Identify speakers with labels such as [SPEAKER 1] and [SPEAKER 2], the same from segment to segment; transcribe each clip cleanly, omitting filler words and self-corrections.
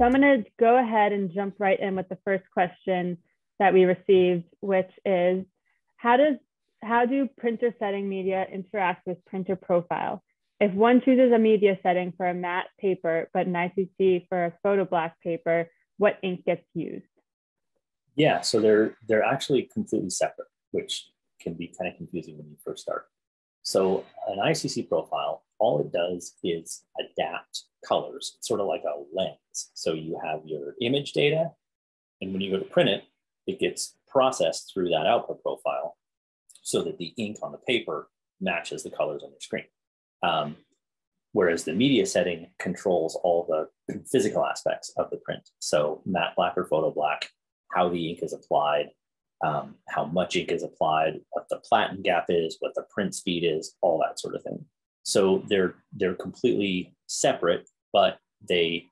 [SPEAKER 1] I'm going to go ahead and jump right in with the first question that we received, which is, how do printer setting media interact with printer profile? If one chooses a media setting for a matte paper, but an ICC for a photo black paper, what ink gets used?
[SPEAKER 2] Yeah, so they're actually completely separate, which can be kind of confusing when you first start. So an ICC profile, all it does is adapt colors. It's sort of like a lens. So you have your image data, and when you go to print it, it gets processed through that output profile so that the ink on the paper matches the colors on your screen. Whereas the media setting controls all the physical aspects of the print. So matte black or photo black, how the ink is applied, how much ink is applied, what the platen gap is, what the print speed is, all that sort of thing. So they're completely separate, but they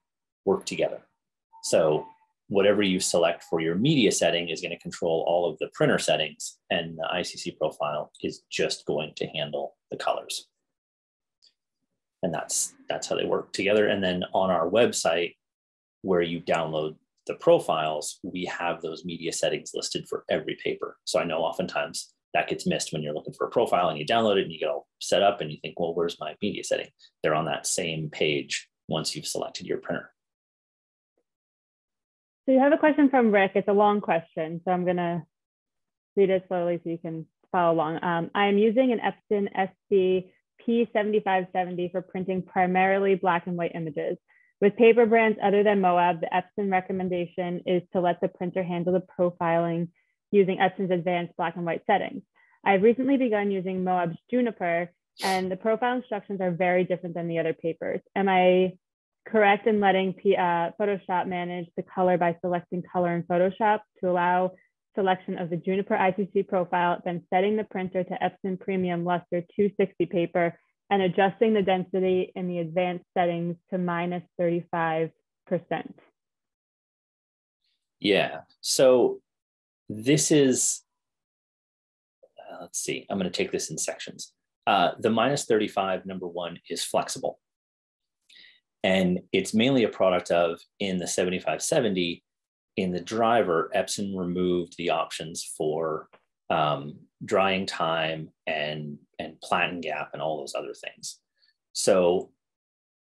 [SPEAKER 2] work together. So whatever you select for your media setting is going to control all of the printer settings, and the ICC profile is just going to handle the colors. And that's how they work together. And then on our website, where you download the profiles, we have those media settings listed for every paper. So I know oftentimes that gets missed when you're looking for a profile and you download it and you get all set up and you think, well, where's my media setting? They're on that same page once you've selected your printer.
[SPEAKER 1] So you have a question from Rick. It's a long question, so I'm going to read it slowly so you can follow along. I am using an Epson SB P7570 for printing primarily black and white images. With paper brands other than Moab, the Epson recommendation is to let the printer handle the profiling using Epson's advanced black and white settings. I've recently begun using Moab's Juniper, and the profile instructions are very different than the other papers. Am I correct in letting Photoshop manage the color by selecting color in Photoshop to allow selection of the Juniper ICC profile, then setting the printer to Epson Premium Luster 260 paper and adjusting the density in the advanced settings to -35%?
[SPEAKER 2] Yeah, so this is, let's see, I'm going to take this in sections. The -35, number one, is flexible. And it's mainly a product of, in the 7570, in the driver, Epson removed the options for drying time and platen gap and all those other things. So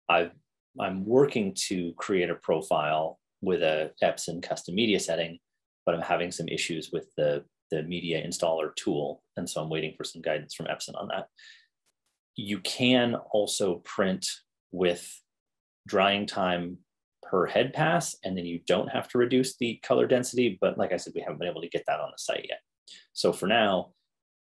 [SPEAKER 2] I'm working to create a profile with a Epson custom media setting, but I'm having some issues with the media installer tool. And so I'm waiting for some guidance from Epson on that. You can also print with drying time per head pass, and then you don't have to reduce the color density. But like I said, we haven't been able to get that on the site yet. So for now,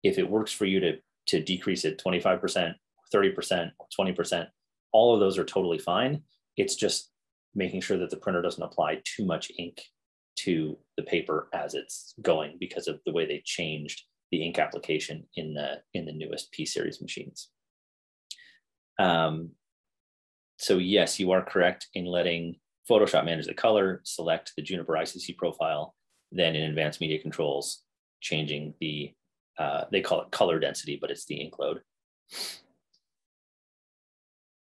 [SPEAKER 2] if it works for you to decrease it 25%, 30%, 20%, all of those are totally fine. It's just making sure that the printer doesn't apply too much ink to the paper as it's going, because of the way they changed the ink application in the newest P-series machines. So yes, you are correct in letting Photoshop manage the color, select the Juniper ICC profile, then in advanced media controls, changing the, they call it color density, but it's the ink load.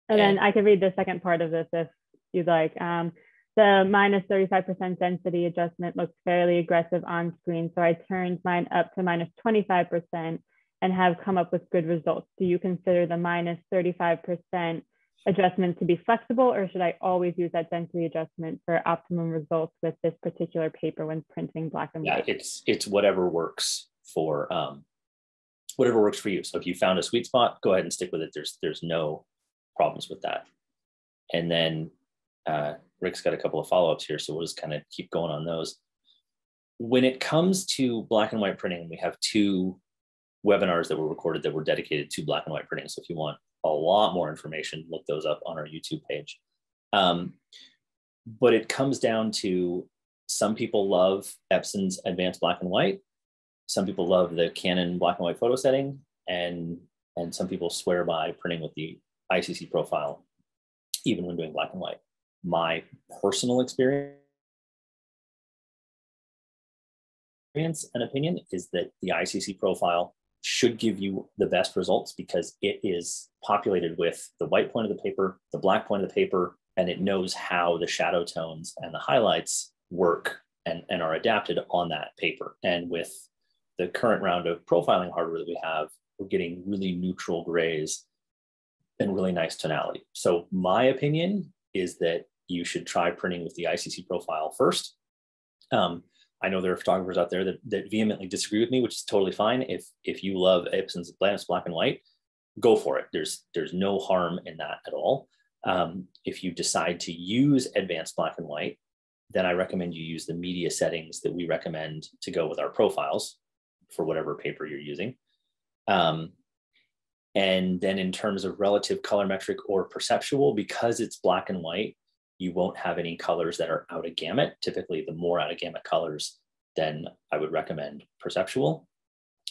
[SPEAKER 1] And then I can read the second part of this if you'd like. The -35% density adjustment looks fairly aggressive on screen, so I turned mine up to -25% and have come up with good results. Do you consider the -35% adjustment to be flexible, or should I always use that density adjustment for optimum results with this particular paper when printing black and white?
[SPEAKER 2] Yeah, it's whatever works for you. So if you found a sweet spot, go ahead and stick with it. There's no problems with that. And then Rick's got a couple of follow-ups here, so we'll just kind of keep going on those. When it comes to black and white printing, we have 2 webinars that were recorded that were dedicated to black and white printing. So if you want a lot more information, look those up on our YouTube page. But it comes down to, some people love Epson's advanced black and white. Some people love the Canon black and white photo setting, and some people swear by printing with the ICC profile, even when doing black and white. My personal experience and opinion is that the ICC profile should give you the best results, because it is populated with the white point of the paper, the black point of the paper, and it knows how the shadow tones and the highlights work and are adapted on that paper. And with the current round of profiling hardware that we have, we're getting really neutral grays and really nice tonality. So my opinion is that you should try printing with the ICC profile first. I know there are photographers out there that vehemently disagree with me, which is totally fine. If you love Epson's advanced black and white, go for it. There's no harm in that at all. If you decide to use advanced black and white, then I recommend you use the media settings that we recommend to go with our profiles for whatever paper you're using. And then in terms of relative colorimetric or perceptual, because it's black and white, you won't have any colors that are out of gamut. Typically, the more out of gamut colors, then I would recommend perceptual.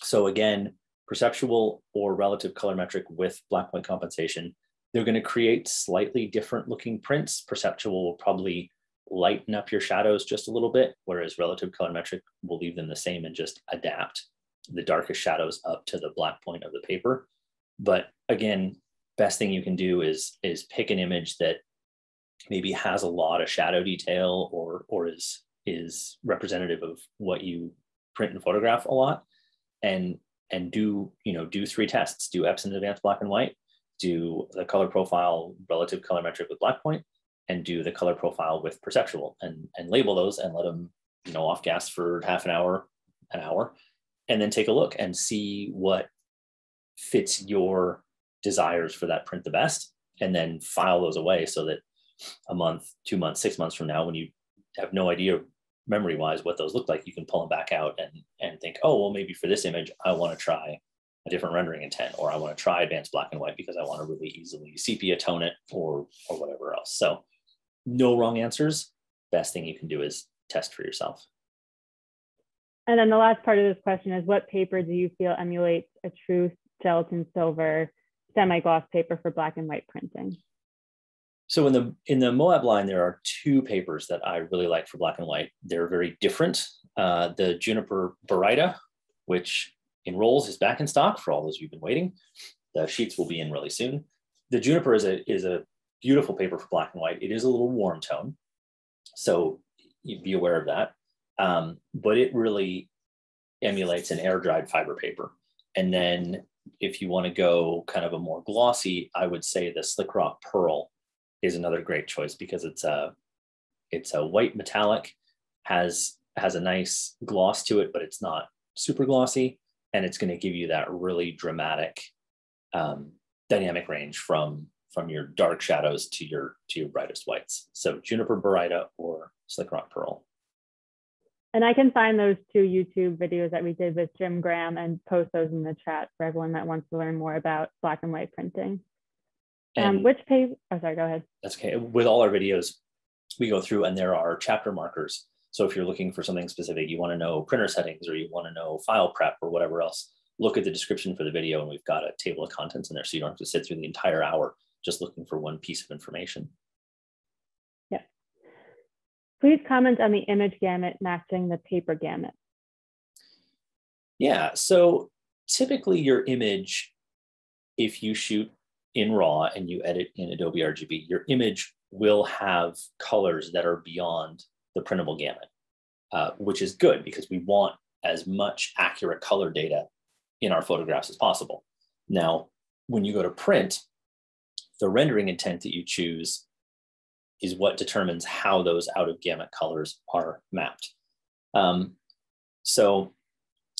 [SPEAKER 2] So again, perceptual or relative colorimetric with black point compensation, they're going to create slightly different looking prints. Perceptual will probably lighten up your shadows just a little bit, whereas relative colorimetric will leave them the same and just adapt the darkest shadows up to the black point of the paper. But again, best thing you can do is pick an image that maybe has a lot of shadow detail or is representative of what you print and photograph a lot, and do 3 tests. Do Epson advanced black and white, do the color profile relative colorimetric with black point, and do the color profile with perceptual, and label those and let them off gas for half an hour, and then take a look and see what fits your desires for that print the best, and then file those away so that a month, 2 months, 6 months from now, when you have no idea memory wise what those look like, you can pull them back out and think, oh, well, maybe for this image, I want to try a different rendering intent, or I want to try advanced black and white because I want to really easily sepia tone it or whatever else. So no wrong answers. Best thing you can do is test for yourself.
[SPEAKER 1] And then the last part of this question is, what paper do you feel emulates a true gelatin silver semi-gloss paper for black and white printing?
[SPEAKER 2] So in the Moab line, there are 2 papers that I really like for black and white. They're very different. The Juniper Baryta, which in rolls is back in stock for all those who've been waiting. The sheets will be in really soon. The Juniper is a beautiful paper for black and white. It is a little warm tone, so you'd be aware of that. But it really emulates an air-dried fiber paper. And then if you want to go kind of a more glossy, I would say the Slickrock Pearl is another great choice, because it's a white metallic, has a nice gloss to it, but it's not super glossy, and it's going to give you that really dramatic dynamic range from your dark shadows to your brightest whites. So Juniper Baryta or Slickrock Pearl.
[SPEAKER 1] And I can find those 2 YouTube videos that we did with Jim Graham and post those in the chat for everyone that wants to learn more about black and white printing. Which page? Oh, sorry, go ahead.
[SPEAKER 2] That's okay. With all our videos, we go through and there are chapter markers. So if you're looking for something specific, you want to know printer settings or you want to know file prep or whatever else, look at the description for the video, and we've got a table of contents in there, so you don't have to sit through the entire hour just looking for one piece of information.
[SPEAKER 1] Yeah. Please comment on the image gamut matching the paper gamut.
[SPEAKER 2] Yeah, so typically your image, if you shoot in RAW and you edit in Adobe RGB, your image will have colors that are beyond the printable gamut, which is good because we want as much accurate color data in our photographs as possible. Now, when you go to print, the rendering intent that you choose is what determines how those out of gamut colors are mapped. So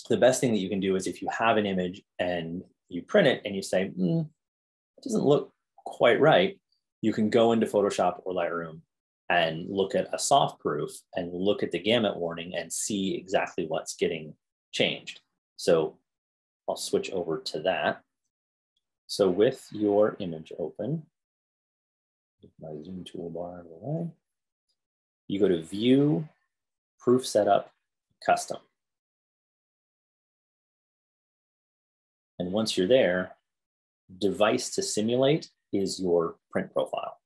[SPEAKER 2] the best thing that you can do is, if you have an image and you print it and you say, it doesn't look quite right, you can go into Photoshop or Lightroom and look at a soft proof and look at the gamut warning and see exactly what's getting changed. So I'll switch over to that. So with your image open, my zoom toolbar out of the way, you go to View, Proof Setup, Custom. And once you're there, Device to Simulate is your print profile.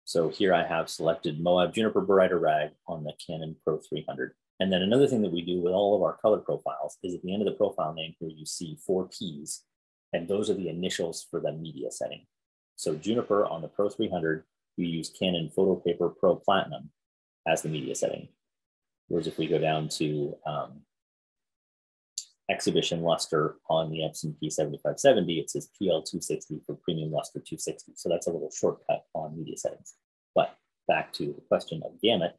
[SPEAKER 2] So here I have selected Moab Juniper Baryta Rag on the Canon PRO-300. And then another thing that we do with all of our color profiles is, at the end of the profile name here, you see 4 Ps, and those are the initials for the media setting. So Juniper on the PRO-300 you use Canon Photo Paper Pro Platinum as the media setting. Whereas if we go down to exhibition luster on the Epson P7570, it says PL260 for premium luster 260. So that's a little shortcut on media settings. But back to the question of gamut,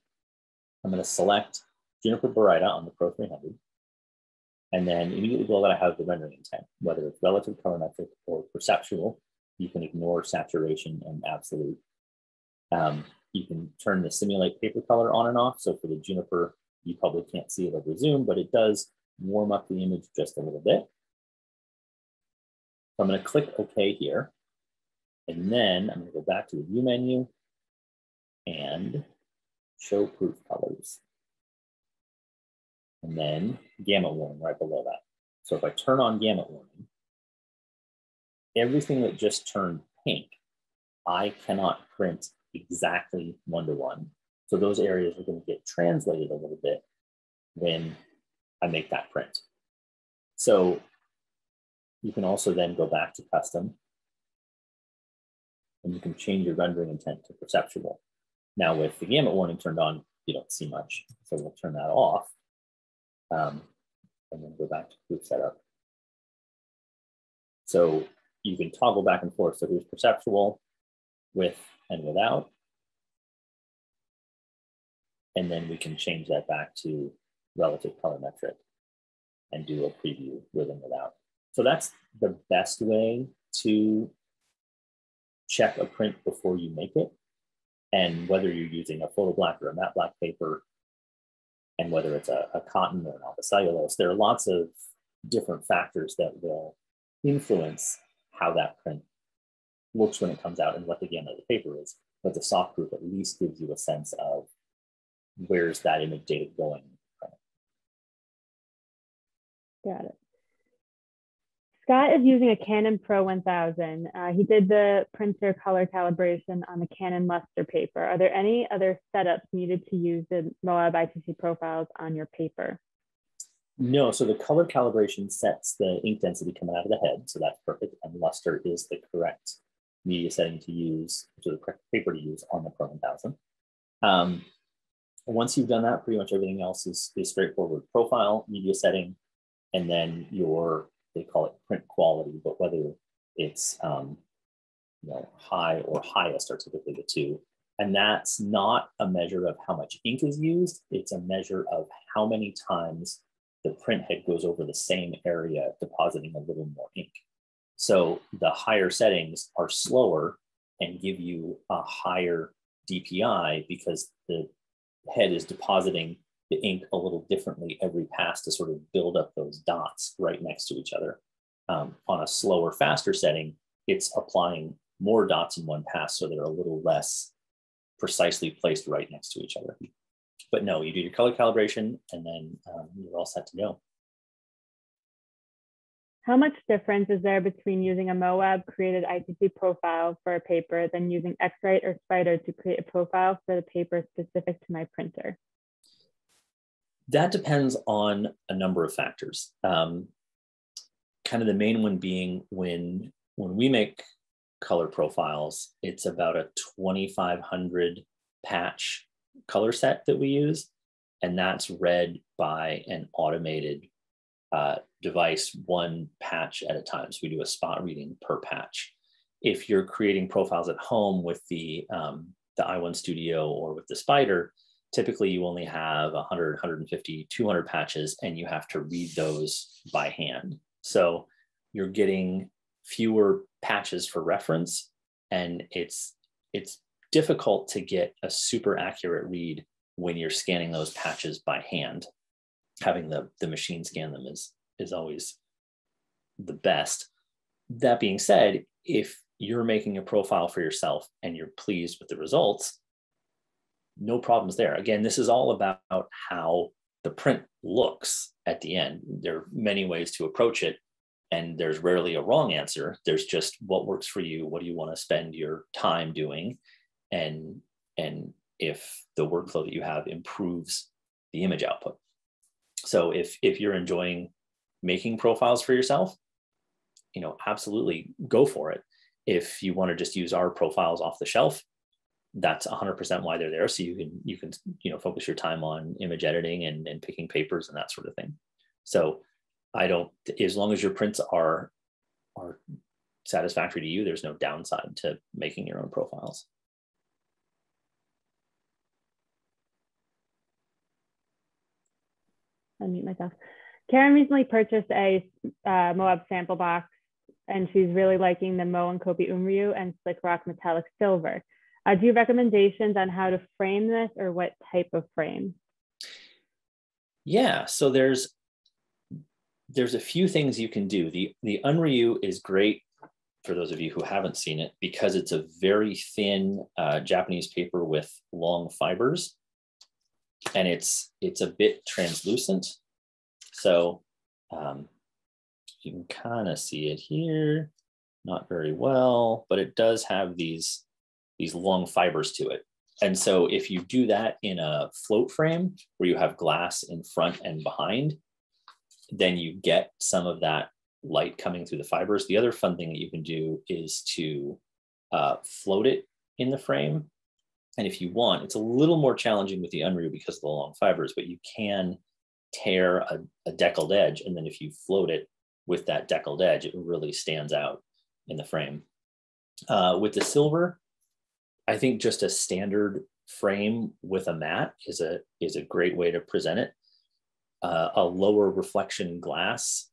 [SPEAKER 2] I'm going to select Juniper Baryta on the Pro 300. And then immediately below that, I have the rendering intent, whether it's relative colorimetric or perceptual. You can ignore saturation and absolute. You can turn the simulate paper color on and off. So for the Juniper, you probably can't see it over Zoom, but it does warm up the image just a little bit. So I'm going to click OK here. And then I'm going to go back to the view menu and show proof colors. And then gamut warning right below that. So if I turn on gamut warning, everything that just turned pink, I cannot print exactly one-to-one. So those areas are going to get translated a little bit when I make that print. So you can also then go back to custom and you can change your rendering intent to perceptual. Now with the gamut warning turned on, you don't see much. So we'll turn that off and then go back to proof setup. So you can toggle back and forth. So here's perceptual with and without. And then we can change that back to relative colorimetric and do a preview with and without. So that's the best way to check a print before you make it. And whether you're using a photo black or a matte black paper, and whether it's a cotton or an alpha cellulose, there are lots of different factors that will influence how that print looks when it comes out and what the gamut of the paper is. But the soft proof at least gives you a sense of where's that image data going.
[SPEAKER 1] Got it. Scott is using a Canon Pro-1000. He did the printer color calibration on the Canon luster paper. Are there any other setups needed to use the Moab ITC profiles on your paper?
[SPEAKER 2] No, so the color calibration sets the ink density coming out of the head, so that's perfect. And luster is the correct media setting to use, so the correct paper to use on the Pro-1000. Once you've done that, pretty much everything else is straightforward. Profile, media setting, and then your, they call it print quality, but whether it's high or highest are typically the two. And that's not a measure of how much ink is used. It's a measure of how many times the print head goes over the same area, depositing a little more ink. So the higher settings are slower and give you a higher DPI because the head is depositing the ink a little differently every pass to sort of build up those dots right next to each other. On a slower, faster setting, it's applying more dots in one pass so they're a little less precisely placed right next to each other. But no, you do your color calibration and then you're all set to go.
[SPEAKER 1] How much difference is there between using a Moab created ITC profile for a paper than using X-Rite or Spider to create a profile for the paper specific to my printer?
[SPEAKER 2] That depends on a number of factors. Kind of the main one being when we make color profiles, it's about a 2,500 patch color set that we use. And that's read by an automated device, one patch at a time. So we do a spot reading per patch. If you're creating profiles at home with the i1 Studio or with the Spider, typically you only have 100, 150, 200 patches, and you have to read those by hand. So you're getting fewer patches for reference, and it's difficult to get a super accurate read when you're scanning those patches by hand. Having the machine scan them is always the best. That being said, if you're making a profile for yourself and you're pleased with the results, no problems there. Again, this is all about how the print looks at the end. There are many ways to approach it, and there's rarely a wrong answer. There's just what works for you. What do you want to spend your time doing? And if the workflow that you have improves the image output. So if you're enjoying making profiles for yourself, absolutely go for it. If you want to just use our profiles off the shelf, that's 100% why they're there. So you can focus your time on image editing and picking papers and that sort of thing. So as long as your prints are satisfactory to you, there's no downside to making your own profiles.
[SPEAKER 1] Unmute myself. Karen recently purchased a Moab sample box, and she's really liking the Moenkopi Unryu and Slickrock metallic silver. Do you have recommendations on how to frame this, or what type of frame?
[SPEAKER 2] Yeah, so there's a few things you can do. The Unryu is great for those of you who haven't seen it, because it's a very thin Japanese paper with long fibers, and it's a bit translucent. So you can kind of see it here, not very well, but it does have these long fibers to it. And so if you do that in a float frame where you have glass in front and behind, then you get some of that light coming through the fibers. The other fun thing that you can do is to float it in the frame. And if you want, it's a little more challenging with the Unryu because of the long fibers, but you can tear a deckled edge. And then if you float it with that deckled edge, it really stands out in the frame. With the silver, I think just a standard frame with a mat is a great way to present it. A lower reflection glass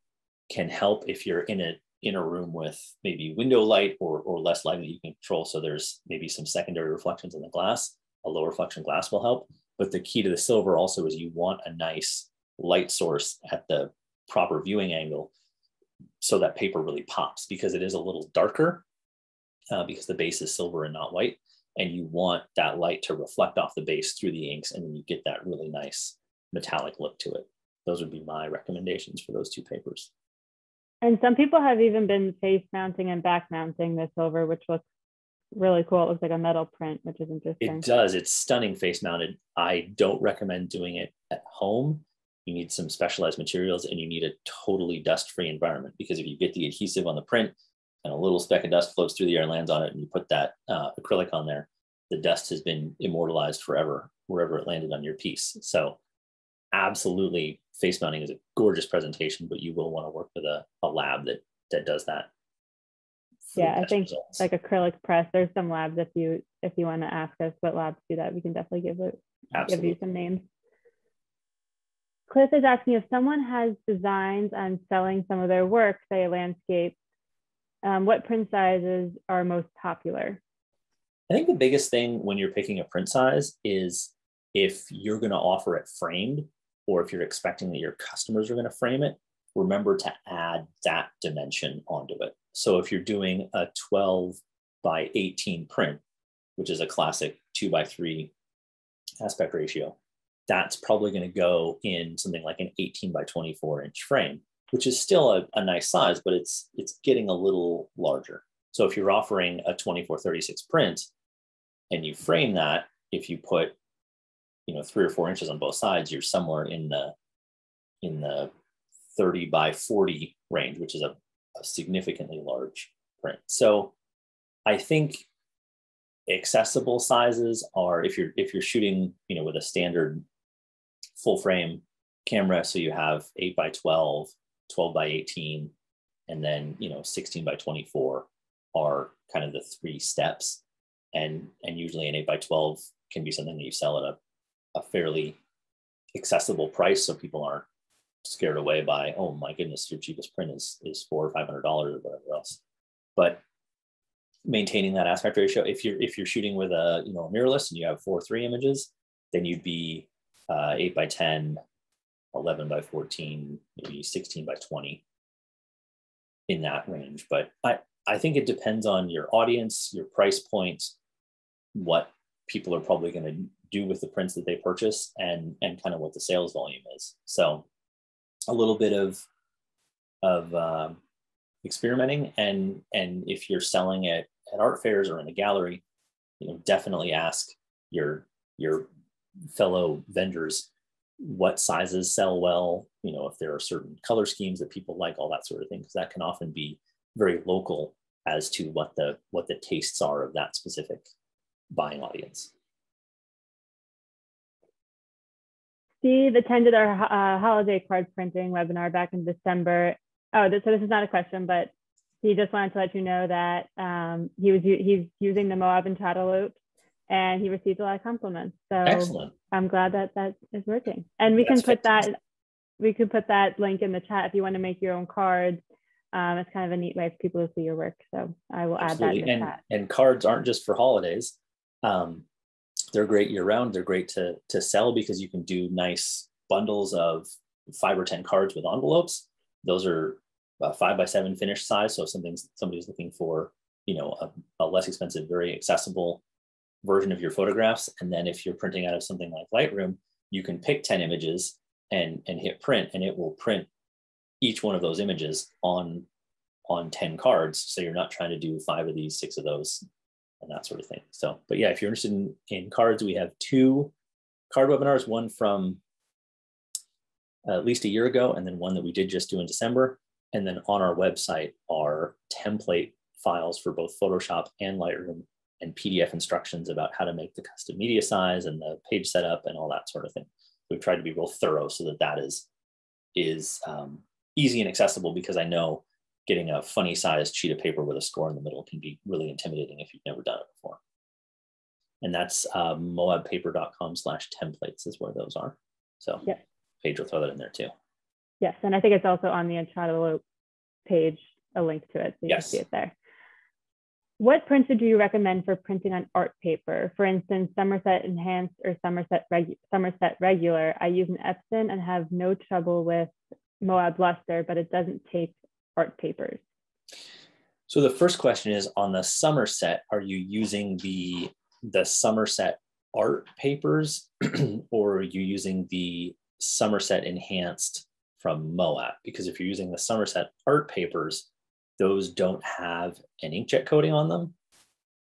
[SPEAKER 2] can help if you're in a room with maybe window light or less light that you can control. So there's maybe some secondary reflections in the glass. A low reflection glass will help. But the key to the silver also is you want a nice light source at the proper viewing angle so that paper really pops, because it is a little darker because the base is silver and not white. And you want that light to reflect off the base through the inks, and then you get that really nice metallic look to it. Those would be my recommendations for those two papers.
[SPEAKER 1] And some people have even been face mounting and back mounting the silver, which looks really cool. It looks like a metal print, which is interesting.
[SPEAKER 2] It does. It's stunning face mounted. I don't recommend doing it at home. You need some specialized materials, and you need a totally dust-free environment, because if you get the adhesive on the print and a little speck of dust floats through the air and lands on it, and you put that acrylic on there, the dust has been immortalized forever wherever it landed on your piece. So absolutely, face mounting is a gorgeous presentation, but you will want to work with a lab that does that.
[SPEAKER 1] Yeah, I think results. Like acrylic press, there's some labs, if you want to ask us what labs do that, we can definitely give you some names. Cliff is asking if someone has designs on selling some of their work, say a landscape, what print sizes are most popular?
[SPEAKER 2] I think the biggest thing when you're picking a print size is if you're going to offer it framed, or if you're expecting that your customers are going to frame it, remember to add that dimension onto it. So if you're doing a 12 by 18 print, which is a classic 2:3 aspect ratio, that's probably going to go in something like an 18 by 24 inch frame, which is still a nice size, but it's getting a little larger. So if you're offering a 24:36 print and you frame that, if you put 3 or 4 inches on both sides, you're somewhere in the 30 by 40 range, which is a significantly large print. So I think accessible sizes are, if you're shooting with a standard full frame camera, so you have 8 by 12, 12 by 18, and then 16 by 24 are kind of the 3 steps, and usually an 8 by 12 can be something that you sell at a fairly accessible price, so people aren't scared away by, oh my goodness, your cheapest print is $400 or $500 or whatever else. But maintaining that aspect ratio, if you're shooting with a mirrorless and you have 4:3 images, then you'd be 8 by 10, 11 by 14, maybe 16 by 20 in that range. But I think it depends on your audience, your price point, what people are probably going to do with the prints that they purchase, and kind of what the sales volume is. So a little bit of experimenting, and if you're selling at art fairs or in a gallery, definitely ask your fellow vendors what sizes sell well, if there are certain color schemes that people like, all that sort of thing, because that can often be very local as to what the tastes are of that specific buying audience.
[SPEAKER 1] Steve attended our holiday card printing webinar back in December. Oh, so this is not a question, but he just wanted to let you know that he's using the Moab and Chatterloop, and he received a lot of compliments. So
[SPEAKER 2] excellent.
[SPEAKER 1] I'm glad that that is working. And we can put that, we could put that link in the chat if you want to make your own cards. It's kind of a neat way for people to see your work. So I will add that in the chat.
[SPEAKER 2] And cards aren't just for holidays. They're great year round. They're great to sell because you can do nice bundles of 5 or 10 cards with envelopes. Those are 5x7 finished size. So if somebody's looking for, a less expensive, very accessible version of your photographs. And then if you're printing out of something like Lightroom, you can pick 10 images and hit print, and it will print each one of those images on 10 cards. So you're not trying to do 5 of these, 6 of those, and that sort of thing. So, but yeah, if you're interested in cards, we have 2 card webinars, one from at least a year ago, and then one that we did just do in December. And then on our website are template files for both Photoshop and Lightroom, and PDF instructions about how to make the custom media size and the page setup and all that sort of thing. We've tried to be real thorough so that is easy and accessible, because I know getting a funny sized sheet of paper with a score in the middle can be really intimidating if you've never done it before. And that's moabpaper.com/templates is where those are. So yeah. Paige will throw that in there too.
[SPEAKER 1] Yes, and I think it's also on the Untitled page, a link to it, so you can see it there. What printer do you recommend for printing on art paper? For instance, Somerset Enhanced or Somerset Regular. I use an Epson and have no trouble with Moab Luster, but it doesn't tape art papers.
[SPEAKER 2] So the first question is, on the Somerset, are you using the Somerset art papers or are you using the Somerset Enhanced from Moab? Because if you're using the Somerset art papers, those don't have an inkjet coating on them.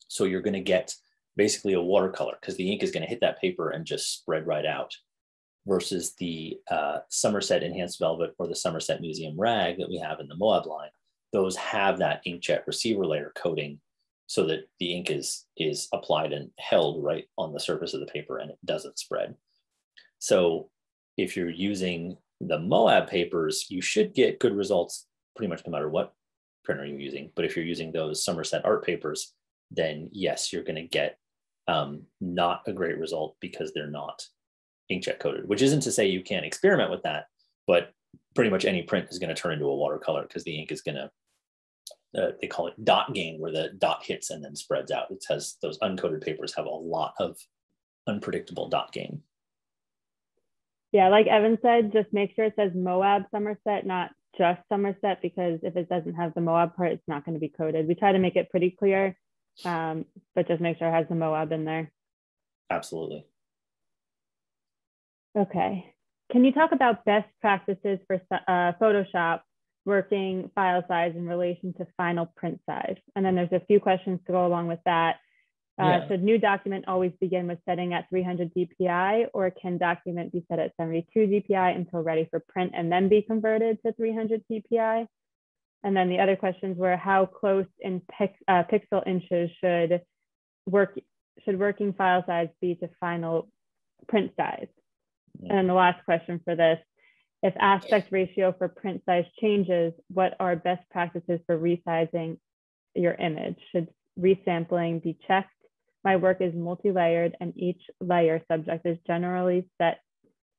[SPEAKER 2] So you're going to get basically a watercolor, because the ink is going to hit that paper and just spread right out, versus the Somerset Enhanced Velvet or the Somerset Museum Rag that we have in the Moab line. Those have that inkjet receiver layer coating so that the ink is applied and held right on the surface of the paper and it doesn't spread. So if you're using the Moab papers, you should get good results pretty much no matter what printer you're using. But if you're using those Somerset art papers, then yes, you're going to get not a great result because they're not inkjet coated, which isn't to say you can't experiment with that, but pretty much any print is going to turn into a watercolor because the ink is going to, they call it dot gain, where the dot hits and then spreads out. It says those uncoated papers have a lot of unpredictable dot gain.
[SPEAKER 1] Yeah, like Evan said, just make sure it says Moab Somerset, not just Somerset, because if it doesn't have the Moab part, it's not going to be coated. We try to make it pretty clear, but just make sure it has the Moab in there.
[SPEAKER 2] Absolutely.
[SPEAKER 1] Okay. Can you talk about best practices for Photoshop working file size in relation to final print size? And then there's a few questions to go along with that. Should new document always begin with setting at 300 dpi, or can document be set at 72 dpi until ready for print and then be converted to 300 dpi? And then the other questions were, how close in pixel inches should working file size be to final print size? And then the last question for this, if aspect ratio for print size changes, what are best practices for resizing your image? Should resampling be checked? My work is multi-layered and each layer subject is generally set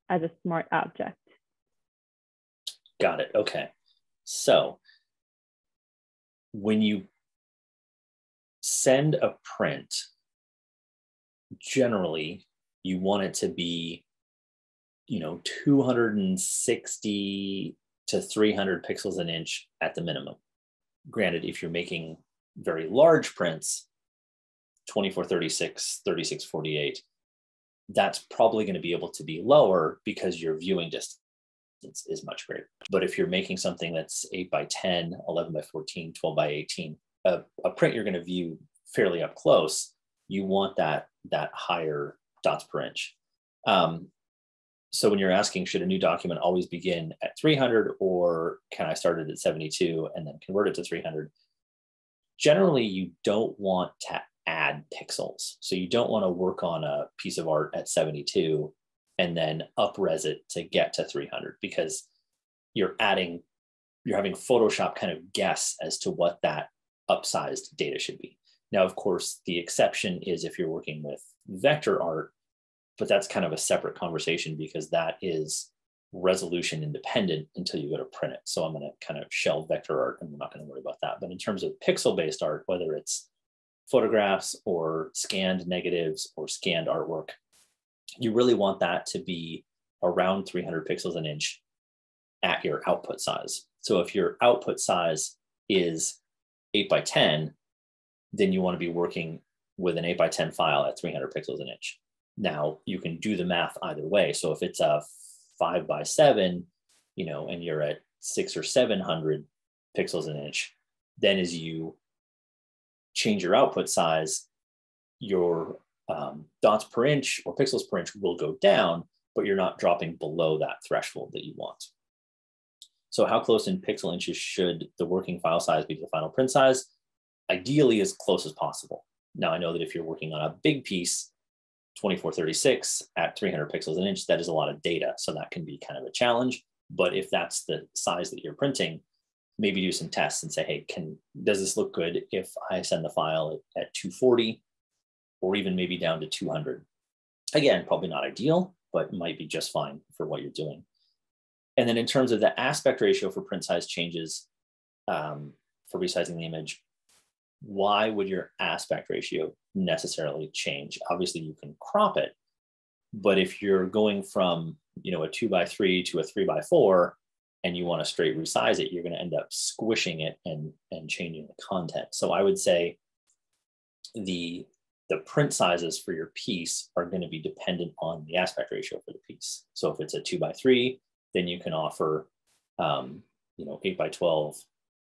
[SPEAKER 1] as a smart object.
[SPEAKER 2] Got it. Okay. So when you send a print, generally you want it to be 260 to 300 pixels an inch at the minimum. Granted, if you're making very large prints, 2436, 3648, that's probably going to be able to be lower because your viewing distance is much greater. But if you're making something that's 8 by 10, 11 by 14, 12 by 18, a print you're going to view fairly up close, you want that higher dots per inch. So when you're asking, should a new document always begin at 300, or can I start it at 72 and then convert it to 300? Generally, you don't want to add pixels. So you don't want to work on a piece of art at 72 and then uprez it to get to 300, because you're having Photoshop kind of guess as to what that upsized data should be. Now, of course, the exception is if you're working with vector art, but that's kind of a separate conversation because that is resolution independent until you go to print it. So I'm going to kind of shelve vector art and we're not going to worry about that. But in terms of pixel-based art, whether it's photographs or scanned negatives or scanned artwork, you really want that to be around 300 pixels an inch at your output size. So if your output size is 8 by 10, then you want to be working with an 8 by 10 file at 300 pixels an inch. Now you can do the math either way. So if it's a 5 by 7, and you're at 600 or 700 pixels an inch, then as you change your output size, your dots per inch or pixels per inch will go down, but you're not dropping below that threshold that you want. So how close in pixel inches should the working file size be to the final print size? Ideally as close as possible. Now I know that if you're working on a big piece, 2436 at 300 pixels an inch, that is a lot of data. So that can be kind of a challenge. But if that's the size that you're printing, maybe do some tests and say, hey, does this look good if I send the file at 240 or even maybe down to 200? Again, probably not ideal, but might be just fine for what you're doing. And then in terms of the aspect ratio for print size changes, for resizing the image, why would your aspect ratio necessarily change? Obviously, you can crop it, but if you're going from a 2 by 3 to a 3 by 4, and you want to straight resize it, you're going to end up squishing it and changing the content. So I would say the print sizes for your piece are going to be dependent on the aspect ratio for the piece. So if it's a 2 by 3, then you can offer 8 by 12,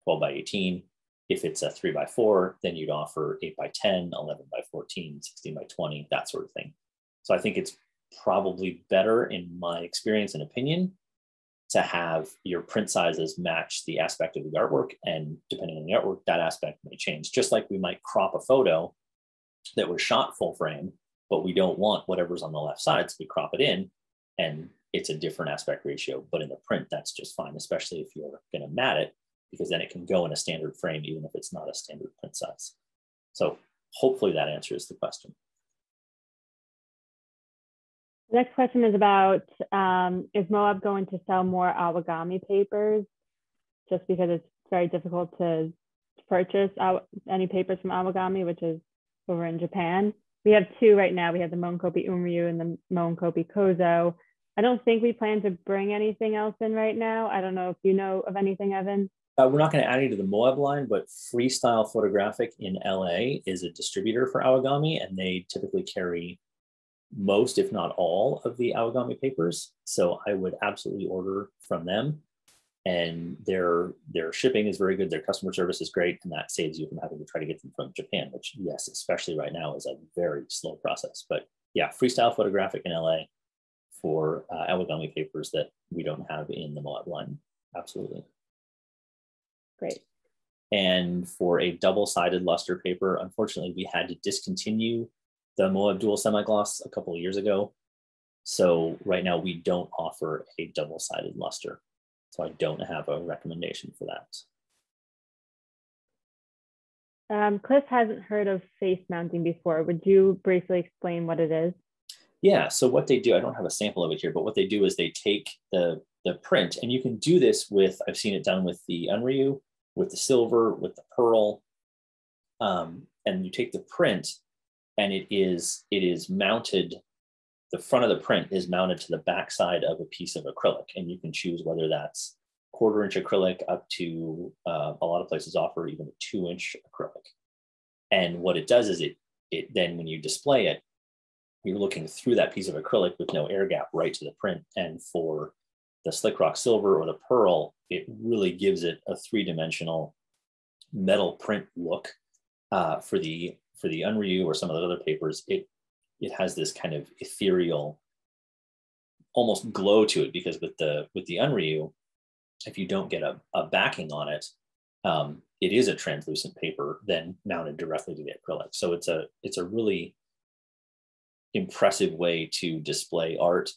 [SPEAKER 2] 12 by 18. If it's a 3 by 4, then you'd offer 8 by 10, 11 by 14, 16 by 20, that sort of thing. So I think it's probably better, in my experience and opinion, to have your print sizes match the aspect of the artwork. And depending on the artwork, that aspect may change. Just like we might crop a photo that was shot full frame, but we don't want whatever's on the left side, so we crop it in and it's a different aspect ratio. But in the print, that's just fine, especially if you're going to mat it, because then it can go in a standard frame, even if it's not a standard print size. So hopefully that answers the question.
[SPEAKER 1] The next question is about, is Moab going to sell more Awagami papers? Just because it's very difficult to purchase any papers from Awagami, which is over in Japan. We have two right now. We have the Moenkopi Unryu and the Moenkopi Kozo. I don't think we plan to bring anything else in right now. I don't know if you know of anything, Evan.
[SPEAKER 2] We're not going to add any to the Moab line, but Freestyle Photographic in LA is a distributor for Awagami, and they typically carry most, if not all, of the Awagami papers. So I would absolutely order from them. And their shipping is very good. Their customer service is great. And that saves you from having to try to get them from Japan, which, yes, especially right now, is a very slow process. But yeah, Freestyle Photographic in LA for Awagami papers that we don't have in the Moab line. Absolutely.
[SPEAKER 1] Great.
[SPEAKER 2] And for a double-sided luster paper, unfortunately, we had to discontinue the Moab dual semi-gloss a couple of years ago. So right now we don't offer a double-sided luster. So I don't have a recommendation for that.
[SPEAKER 1] Cliff hasn't heard of face mounting before. Would you briefly explain what it is?
[SPEAKER 2] Yeah, so what they do, I don't have a sample of it here, but what they do is they take the print, and you can do this with, I've seen it done with the Unryu, with the silver, with the pearl, and you take the print, and it is mounted, the front of the print is mounted to the backside of a piece of acrylic, and you can choose whether that's 1/4 inch acrylic up to, a lot of places offer even a 2-inch acrylic. And what it does is it then, when you display it, you're looking through that piece of acrylic with no air gap right to the print. And for the Slickrock silver or the pearl, it really gives it a 3-dimensional metal print look. For the Unryu or some of the other papers, it has this kind of ethereal, almost glow to it, because with the Unryu, if you don't get a backing on it, it is a translucent paper then mounted directly to the acrylic. So it's a really impressive way to display art,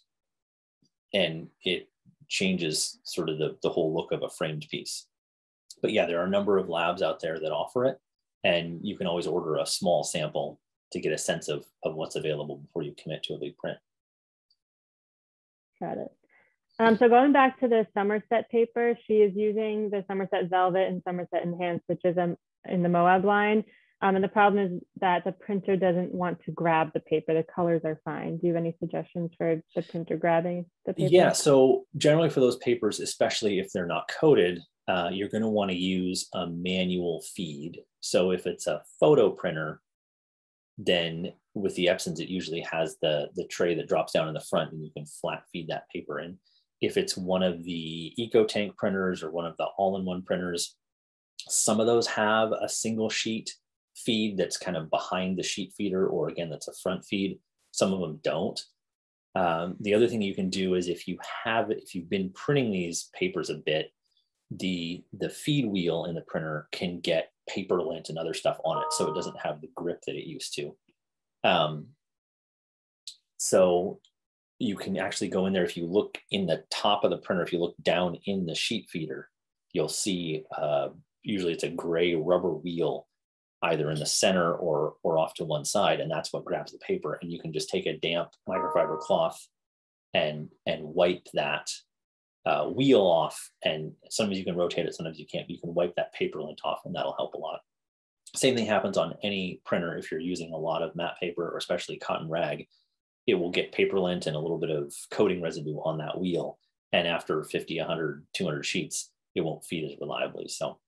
[SPEAKER 2] and it changes sort of the whole look of a framed piece. But yeah, there are a number of labs out there that offer it, and you can always order a small sample to get a sense of what's available before you commit to a big print.
[SPEAKER 1] Got it. So going back to the Somerset paper, she is using the Somerset Velvet and Somerset Enhanced, which is in the Moab line. And the problem is that the printer doesn't want to grab the paper. The colors are fine. Do you have any suggestions for the printer grabbing the paper?
[SPEAKER 2] Yeah, so generally for those papers, especially if they're not coated, you're going to want to use a manual feed. So if it's a photo printer, then with the Epsons, it usually has the tray that drops down in the front, and you can flat feed that paper in. If it's one of the EcoTank printers or one of the all-in-one printers, some of those have a single sheet feed that's kind of behind the sheet feeder, or again, that's a front feed. Some of them don't. The other thing you can do is if you've been printing these papers a bit, the feed wheel in the printer can get paper lint and other stuff on it, so it doesn't have the grip that it used to. So you can actually go in there. If you look in the top of the printer, if you look down in the sheet feeder, you'll see usually it's a gray rubber wheel either in the center or off to one side, and that's what grabs the paper. And you can just take a damp microfiber cloth and wipe that wheel off, and sometimes you can rotate it, sometimes you can't. You can wipe that paper lint off, and that'll help a lot. Same thing happens on any printer. If you're using a lot of matte paper, or especially cotton rag, it will get paper lint and a little bit of coating residue on that wheel, and after 50, 100, 200 sheets, it won't feed as reliably. So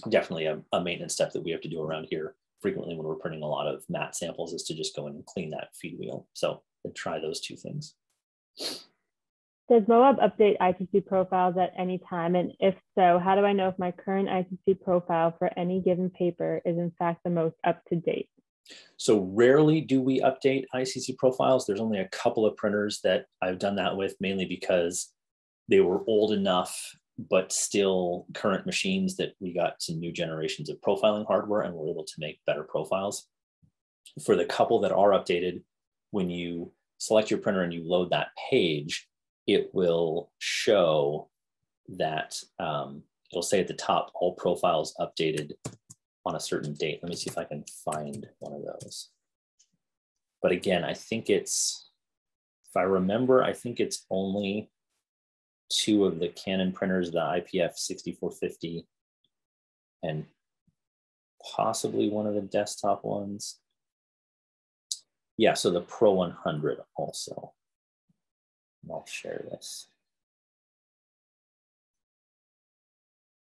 [SPEAKER 2] definitely a maintenance step that we have to do around here frequently when we're printing a lot of matte samples is to just go in and clean that feed wheel. So try those two things.
[SPEAKER 1] Does Moab update ITC profiles at any time? And if so, how do I know if my current ITC profile for any given paper is in fact the most up to date?
[SPEAKER 2] So rarely do we update ICC profiles. There's only a couple of printers that I've done that with, mainly because they were old enough, but still current machines, that we got some new generations of profiling hardware and we're able to make better profiles. For the couple that are updated, when you select your printer and you load that page, it will show that it'll say at the top, all profiles updated on a certain date. Let me see if I can find one of those. But again, I think it's, if I remember, I think it's only two of the Canon printers, the IPF 6450 and possibly one of the desktop ones. Yeah, so the Pro 100 also. I'll share this.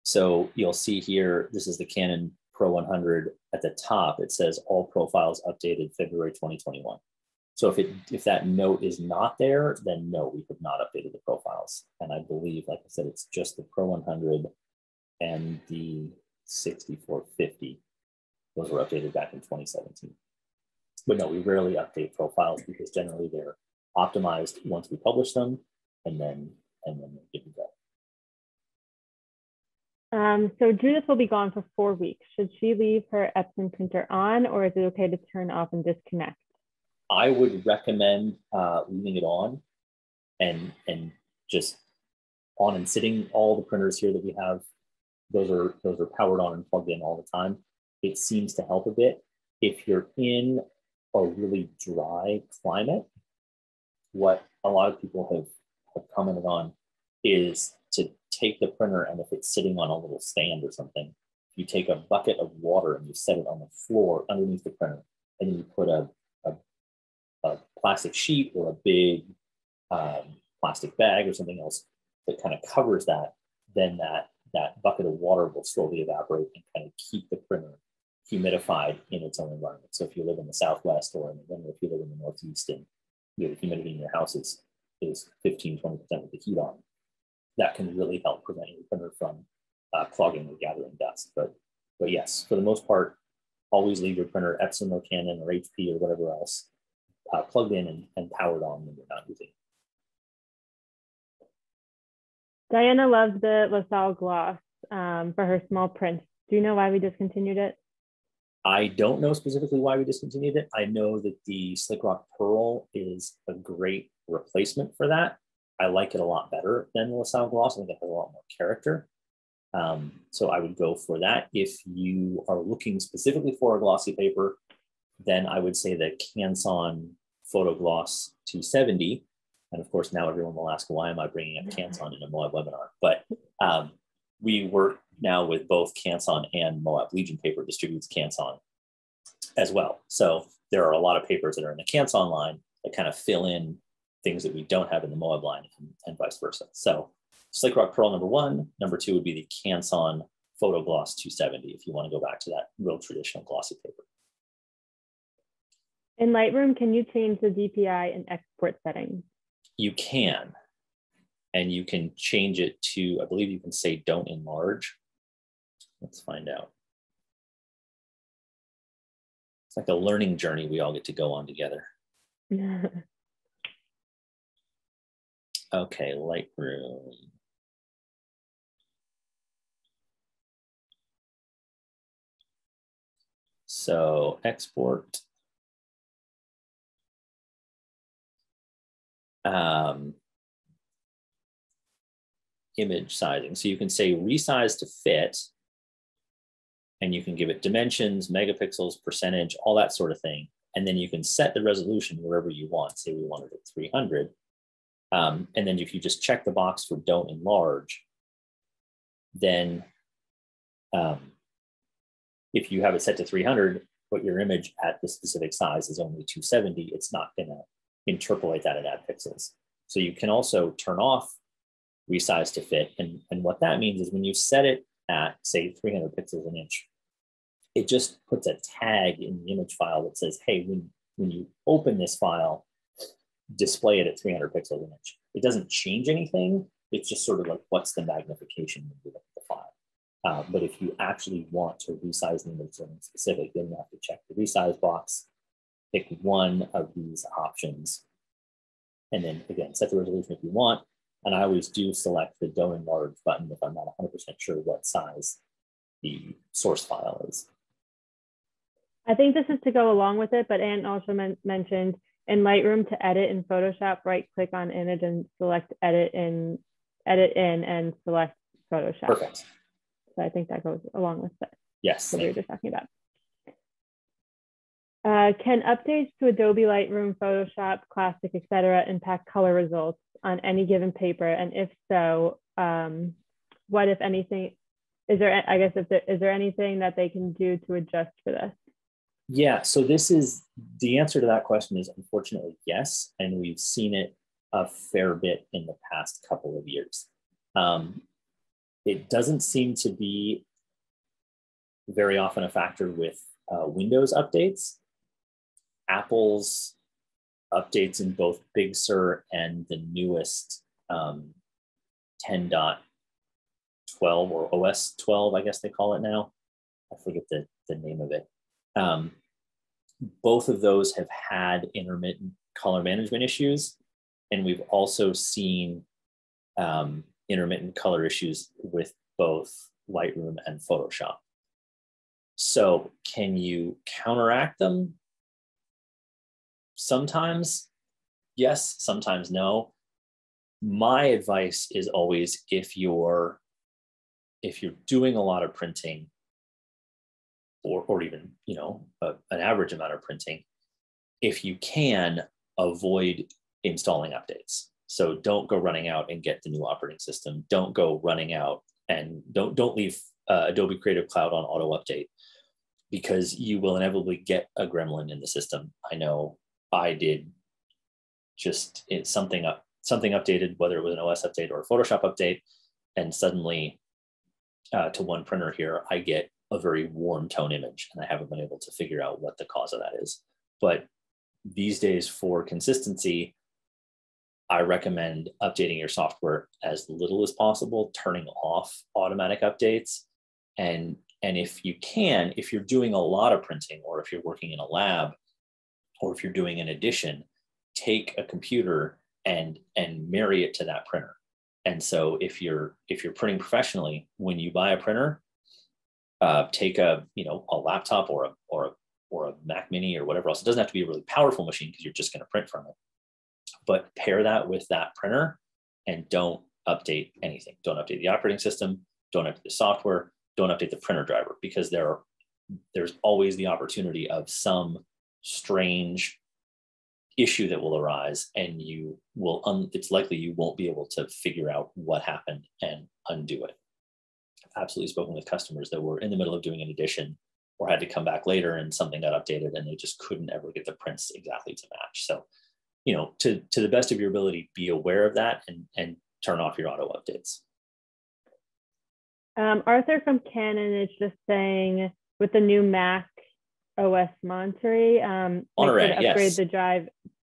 [SPEAKER 2] So you'll see here, this is the Canon Pro 100. At the top, it says all profiles updated February 2021. So if that note is not there, then no, we have not updated the profiles. And I believe, like I said, it's just the Pro 100 and the 6450. Those were updated back in 2017. But no, we rarely update profiles because generally they're optimized once we publish them, and then they're good to go.
[SPEAKER 1] So Judith will be gone for 4 weeks. Should she leave her Epson printer on, or is it okay to turn off and disconnect?
[SPEAKER 2] I would recommend leaving it on and just on and sitting. All the printers here that we have, those are powered on and plugged in all the time. It seems to help a bit. If you're in a really dry climate, what a lot of people have commented on is to take the printer, and if it's sitting on a little stand or something, you take a bucket of water and you set it on the floor underneath the printer, and then you put a plastic sheet or a big plastic bag or something else that kind of covers that, then that bucket of water will slowly evaporate and kind of keep the printer humidified in its own environment. So if you live in the Southwest, or in the winter, if you live in the Northeast and the humidity in your house is 15, 20% with the heat on, that can really help prevent your printer from clogging or gathering dust. But yes, for the most part, always leave your printer, Epson or Canon or HP or whatever else, plugged in and powered on when you're not using it.
[SPEAKER 1] Diana loves the Lasal gloss. for her small prints. Do you know why we discontinued it?
[SPEAKER 2] I don't know specifically why we discontinued it. I know that the Slickrock Pearl is a great replacement for that. I like it a lot better than the Lasal gloss. I think it has a lot more character. So I would go for that. If you are looking specifically for a glossy paper, then I would say the Canson Photo Gloss 270. And of course, now everyone will ask, why am I bringing up Canson in a Moab webinar? But we work now with both Canson and Moab. Legion Paper distributes Canson as well. So there are a lot of papers that are in the Canson line that kind of fill in things that we don't have in the Moab line, and vice versa. So Slickrock Pearl #1, #2 would be the Canson Photo Gloss 270 if you want to go back to that real traditional glossy paper.
[SPEAKER 1] In Lightroom, can you change the DPI and export settings?
[SPEAKER 2] You can, and you can change it to, I believe you can say don't enlarge. Let's find out. It's like a learning journey we all get to go on together. Okay, Lightroom. So export. Image sizing. So you can say resize to fit, and you can give it dimensions, megapixels, percentage, all that sort of thing. And then you can set the resolution wherever you want. Say we wanted it 300. And then if you just check the box for don't enlarge, then if you have it set to 300, but your image at the specific size is only 270, it's not going to interpolate that and add pixels. So you can also turn off resize to fit. And what that means is when you set it at, say, 300 pixels an inch, it just puts a tag in the image file that says, hey, when you open this file, display it at 300 pixels an inch. It doesn't change anything. It's just sort of like, what's the magnification when you look at the file? But if you actually want to resize the image to something specific, then you have to check the resize box, pick one of these options, and then again, set the resolution if you want. And I always do select the don't enlarge button if I'm not 100% sure what size the source file is.
[SPEAKER 1] I think this is to go along with it, but Anne also mentioned in Lightroom to edit in Photoshop, right click on image and select edit in and select Photoshop.
[SPEAKER 2] Perfect.
[SPEAKER 1] So I think that goes along with that.
[SPEAKER 2] Yes.
[SPEAKER 1] What we were just talking about. Can updates to Adobe Lightroom, Photoshop, Classic, etc., impact color results on any given paper? And if so, what, if anything, is there, I guess, is there anything that they can do to adjust for this?
[SPEAKER 2] Yeah, so this is, the answer to that question is unfortunately yes, and we've seen it a fair bit in the past couple of years. It doesn't seem to be very often a factor with Windows updates. Apple's updates in both Big Sur and the newest 10.12 or OS 12, I guess they call it now. I forget the name of it. Both of those have had intermittent color management issues, and we've also seen intermittent color issues with both Lightroom and Photoshop. So can you counteract them? Sometimes yes, sometimes no. My advice is always, if you're doing a lot of printing, or even, you know, an average amount of printing, if you can, avoid installing updates. So don't go running out and get the new operating system. Don't go running out and don't leave Adobe Creative Cloud on auto update, because you will inevitably get a gremlin in the system. I know I did. Just something updated, whether it was an OS update or a Photoshop update, and suddenly to one printer here, I get a very warm tone image, and I haven't been able to figure out what the cause of that is. But these days, for consistency, I recommend updating your software as little as possible, turning off automatic updates. And if you can, if you're doing a lot of printing, or if you're working in a lab, or if you're doing an edition, take a computer and marry it to that printer And so if you're printing professionally, when you buy a printer, take a laptop or a Mac Mini or whatever else. It doesn't have to be a really powerful machine because you're just going to print from it. But pair that with that printer and don't update anything. Don't update the operating system. Don't update the software. Don't update the printer driver, because there's always the opportunity of some strange issue that will arise, and it's likely you won't be able to figure out what happened and undo it. I've absolutely spoken with customers that were in the middle of doing an edition or had to come back later and something got updated and they just couldn't ever get the prints exactly to match. So, to the best of your ability, be aware of that and turn off your auto updates.
[SPEAKER 1] Arthur from Canon is just saying, with the new Mac OS Monterey,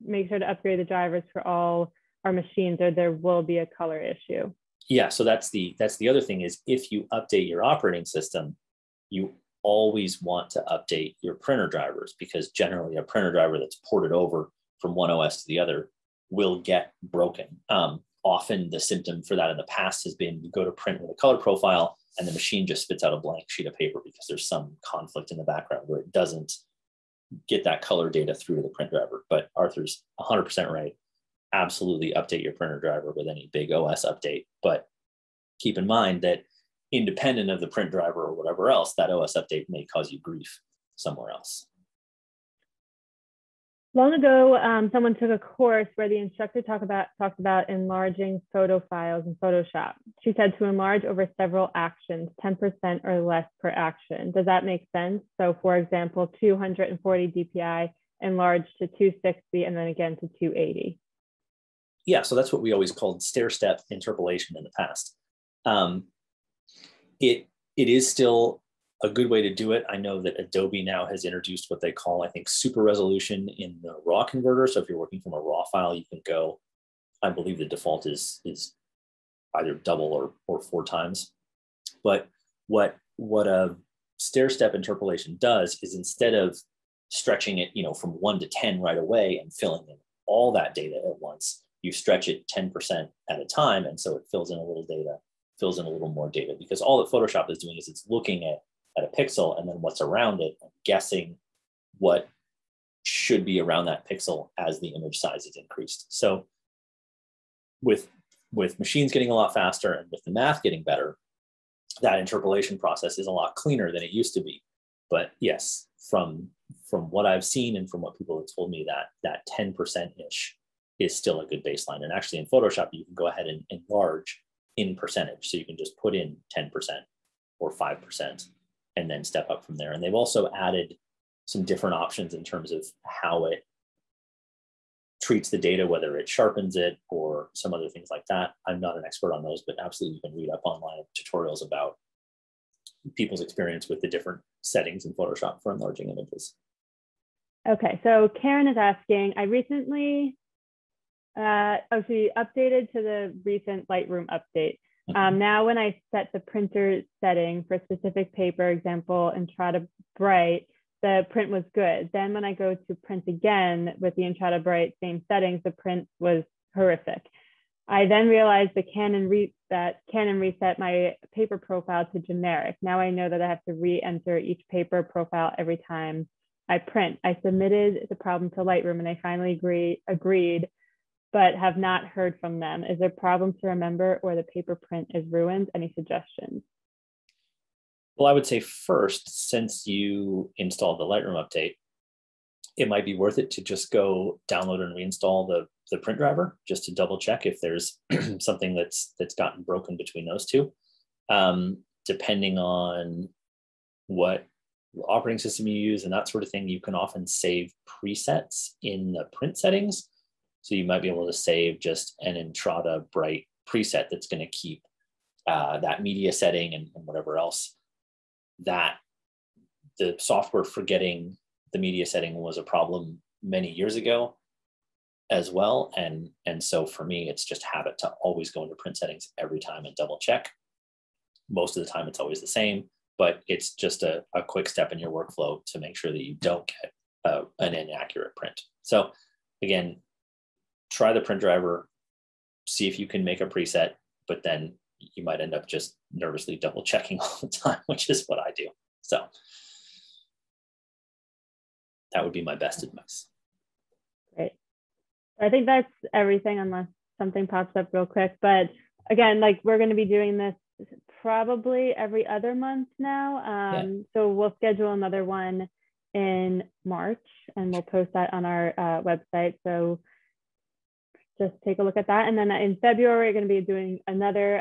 [SPEAKER 1] make sure to upgrade the drivers for all our machines, or there will be a color issue.
[SPEAKER 2] Yeah, so that's the other thing is, if you update your operating system, you always want to update your printer drivers, because generally a printer driver that's ported over from one OS to the other will get broken. Often the symptom for that in the past has been you go to print with a color profile and the machine just spits out a blank sheet of paper because there's some conflict in the background where it doesn't get that color data through to the print driver. But Arthur's 100% right. Absolutely update your printer driver with any big OS update. But keep in mind that independent of the print driver or whatever else, that OS update may cause you grief somewhere else.
[SPEAKER 1] Long ago, someone took a course where the instructor talked about enlarging photo files in Photoshop. She said to enlarge over several actions, 10% or less per action. Does that make sense? So for example, 240 DPI enlarge to 260 and then again to 280.
[SPEAKER 2] Yeah, so that's what we always called stair-step interpolation in the past. It is still a good way to do it. I know that Adobe now has introduced what they call, I think, super resolution in the RAW converter. So if you're working from a RAW file, you can go, I believe the default is either double or 4 times. But what a stair-step interpolation does is, instead of stretching it, from 1 to 10 right away and filling in all that data at once, you stretch it 10% at a time. And so it fills in a little more data, because all that Photoshop is doing is it's looking at a pixel and then what's around it, and guessing what should be around that pixel as the image size is increased. So with machines getting a lot faster and with the math getting better, that interpolation process is a lot cleaner than it used to be. But yes, from what I've seen and from what people have told me, that 10%-ish is still a good baseline. And actually in Photoshop, you can go ahead and enlarge in percentage. So you can just put in 10% or 5% and then step up from there. And they've also added some different options in terms of how it treats the data, whether it sharpens it or some other things like that. I'm not an expert on those, but absolutely you can read up online tutorials about people's experience with the different settings in Photoshop for enlarging images.
[SPEAKER 1] Okay, so Karen is asking, I recently, she updated to the recent Lightroom update. Now when I set the printer setting for a specific paper, example, Entrada Bright, the print was good. Then when I go to print again with the Entrada Bright same settings, the print was horrific. I then realized the Canon reset my paper profile to generic. Now I know that I have to re-enter each paper profile every time I print. I submitted the problem to Lightroom and they finally agreed, but have not heard from them. Is there problems to remember, or the paper print is ruined? Any suggestions?
[SPEAKER 2] Well, I would say first, since you installed the Lightroom update, it might be worth it to just go download and reinstall the print driver, just to double check if there's something that's gotten broken between those two. Depending on what operating system you use and that sort of thing, you can often save presets in the print settings. So you might be able to save just an Entrada Bright preset that's going to keep that media setting and whatever else. That the software forgetting the media setting was a problem many years ago as well. And so for me, it's just habit to always go into print settings every time and double check. Most of the time it's always the same, but it's just a quick step in your workflow to make sure that you don't get an inaccurate print. So again, try the print driver, see if you can make a preset but then you might end up just nervously double checking all the time, which is what I do. So that would be my best advice.
[SPEAKER 1] Great. I think that's everything unless something pops up real quick. But again, like we're going to be doing this probably every other month now. So we'll schedule another one in March and we'll post that on our website. So just take a look at that. And then in February, we're going to be doing another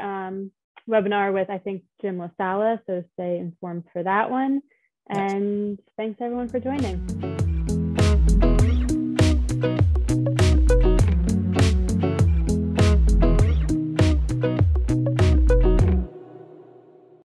[SPEAKER 1] webinar with, I think, Jim Lasal. So stay informed for that one. And thanks everyone for joining.